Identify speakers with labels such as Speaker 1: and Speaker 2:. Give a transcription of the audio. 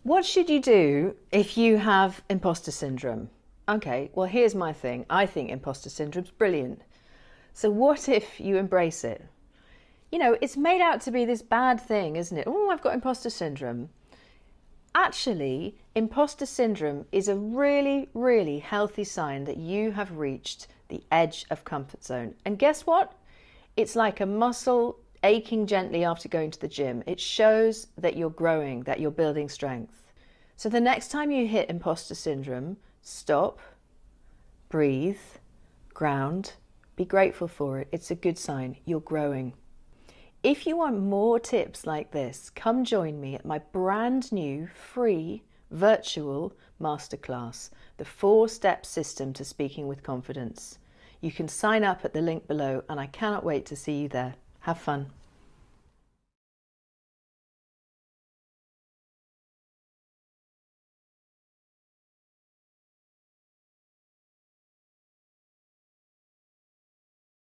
Speaker 1: What should you do if you have imposter syndrome? Okay, well, here's my thing. I think imposter syndrome's brilliant. So what if you embrace it? You know, it's made out to be this bad thing, isn't it? Oh, I've got imposter syndrome. Actually, imposter syndrome is a really, really healthy sign that you have reached the edge of comfort zone. And guess what? It's like a muscle aching gently after going to the gym. It shows that you're growing, that you're building strength. So the next time you hit imposter syndrome, stop, breathe, ground, be grateful for it. It's a good sign. You're growing. If you want more tips like this, come join me at my brand new free virtual masterclass, the 4-step system to speaking with confidence. You can sign up at the link below, and I cannot wait to see you there. Have fun.